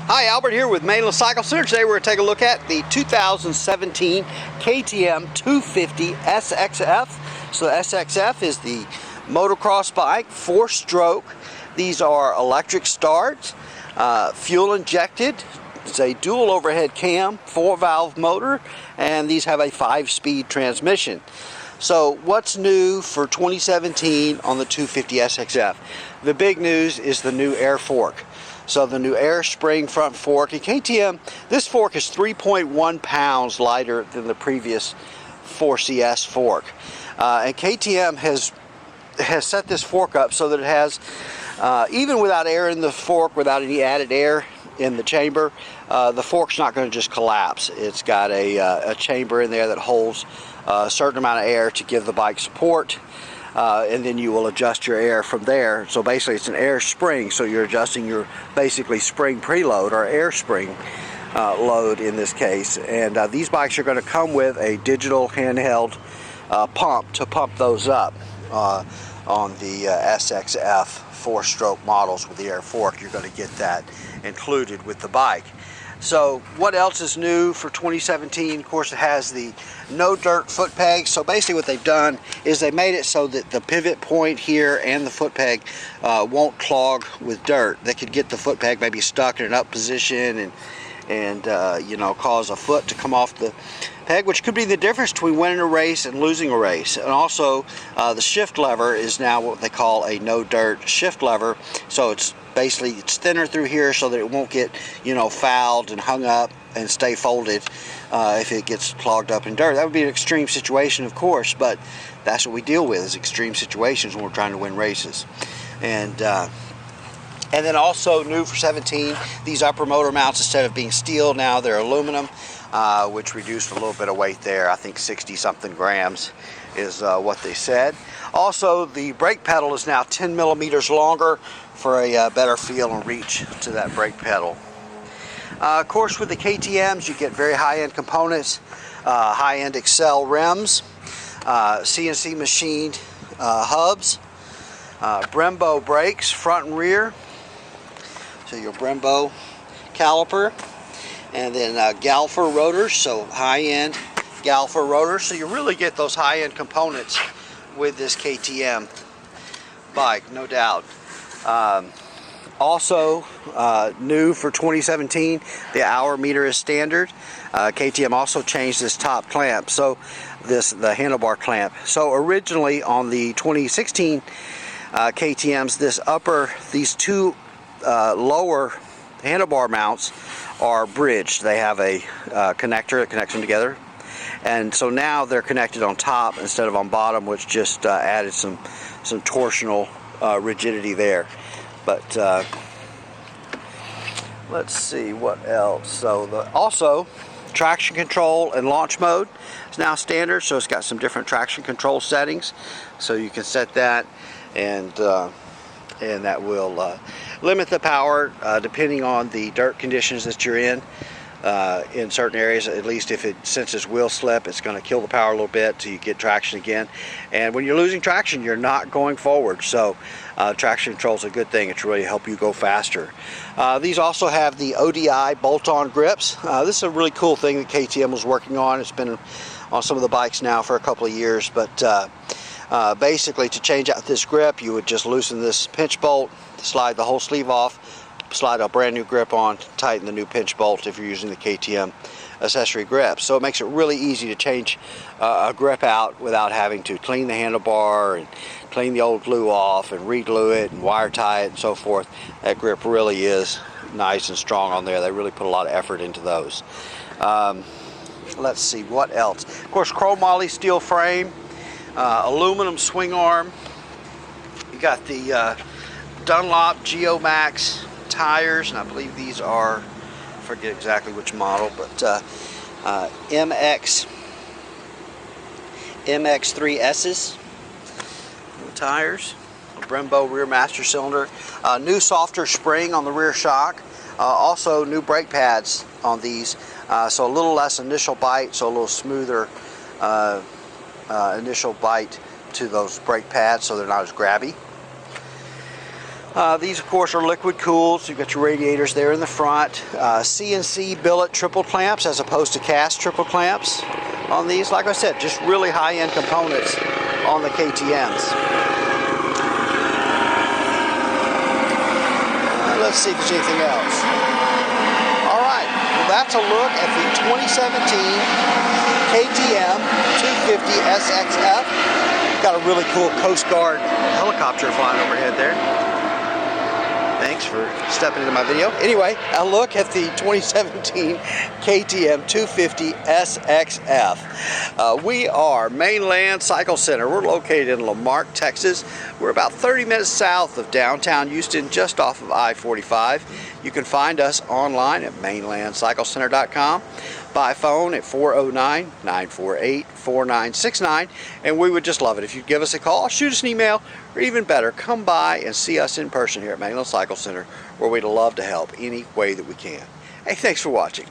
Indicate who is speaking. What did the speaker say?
Speaker 1: Hi, Albert here with Mainland Cycle Center. Today we're going to take a look at the 2017 KTM 250 SXF. So the SXF is the motocross bike, 4-stroke. These are electric start, fuel injected. It's a dual overhead cam, 4-valve motor, and these have a 5-speed transmission. So what's new for 2017 on the 250 SXF? The big news is the new air fork. So the new air spring front fork. In KTM, this fork is 3.1 pounds lighter than the previous 4CS fork. And KTM has set this fork up so that it has, even without air in the fork, without any added air in the chamber, the fork's not going to just collapse. It's got a chamber in there that holds a certain amount of air to give the bike support. And then you will adjust your air from there. So basically it's an air spring, so you're adjusting your basically spring preload or air spring load in this case. And these bikes are going to come with a digital handheld pump to pump those up on the SXF 4-stroke models with the air fork. You're going to get that included with the bike. So what else is new for 2017? Of course, it has the no dirt foot peg. So basically what they've done is they made it so that the pivot point here and the foot peg won't clog with dirt. They could get the foot peg maybe stuck in an up position and you know, cause a foot to come off the peg, which could be the difference between winning a race and losing a race. And also the shift lever is now what they call a no dirt shift lever. So it's basically it's thinner through here so that it won't get, you know, fouled and hung up and stay folded if it gets clogged up in dirt. That would be an extreme situation, of course, but that's what we deal with, is extreme situations when we're trying to win races. And then also new for 17, these upper motor mounts, instead of being steel, now they're aluminum, which reduced a little bit of weight there. I think 60-something grams is what they said. Also, the brake pedal is now 10 millimeters longer for a better feel and reach to that brake pedal. Of course, with the KTMs, you get very high-end components, high-end Excel rims, CNC machined hubs, Brembo brakes, front and rear. So your Brembo caliper, and then Galfer rotors, so high-end Galfer rotors. So you really get those high-end components with this KTM bike, no doubt. Also new for 2017, the hour meter is standard. KTM also changed this top clamp, so the handlebar clamp. So originally on the 2016 KTMs, these two lower handlebar mounts are bridged. They have a connector that connects them together, and so now they're connected on top instead of on bottom, which just added some torsional rigidity there. But let's see what else. So also traction control and launch mode is now standard, so it's got some different traction control settings, so you can set that, and that will limit the power depending on the dirt conditions that you're in certain areas. At least if it senses wheel slip, it's going to kill the power a little bit till you get traction again. And when you're losing traction, you're not going forward. So traction control is a good thing. It's really help you go faster. These also have the ODI bolt-on grips. This is a really cool thing that KTM was working on. It's been on some of the bikes now for a couple of years, but basically to change out this grip, you would just loosen this pinch bolt, slide the whole sleeve off, slide a brand new grip on, tighten the new pinch bolt if you're using the KTM accessory grip. So it makes it really easy to change a grip out without having to clean the handlebar and clean the old glue off and re-glue it and wire tie it and so forth. That grip really is nice and strong on there. They really put a lot of effort into those. Let's see what else. Of course, chromoly steel frame, aluminum swing arm. You got the Dunlop Geomax tires, and I believe these are, I forget exactly which model, but MX3S's tires. Brembo rear master cylinder, new softer spring on the rear shock, also new brake pads on these, so a little less initial bite, so a little smoother initial bite to those brake pads, so they're not as grabby. These, of course, are liquid cooled, so you've got your radiators there in the front. CNC billet triple clamps as opposed to cast triple clamps on these. Like I said, just really high-end components on the KTMs. Let's see if there's anything else. All right, well, that's a look at the 2017 KTM 250 SXF. Got a really cool Coast Guard helicopter flying overhead there. Thanks for stepping into my video. Anyway, a look at the 2017 KTM 250 SXF. We are Mainland Cycle Center. We're located in Marque, Texas. We're about 30 minutes south of downtown Houston, just off of I-45. You can find us online at mainlandcyclecenter.com, by phone at 409-948-4969, and we would just love it if you'd give us a call, shoot us an email, or even better, come by and see us in person here at Mainland Cycle Center, where we'd love to help any way that we can. Hey, thanks for watching.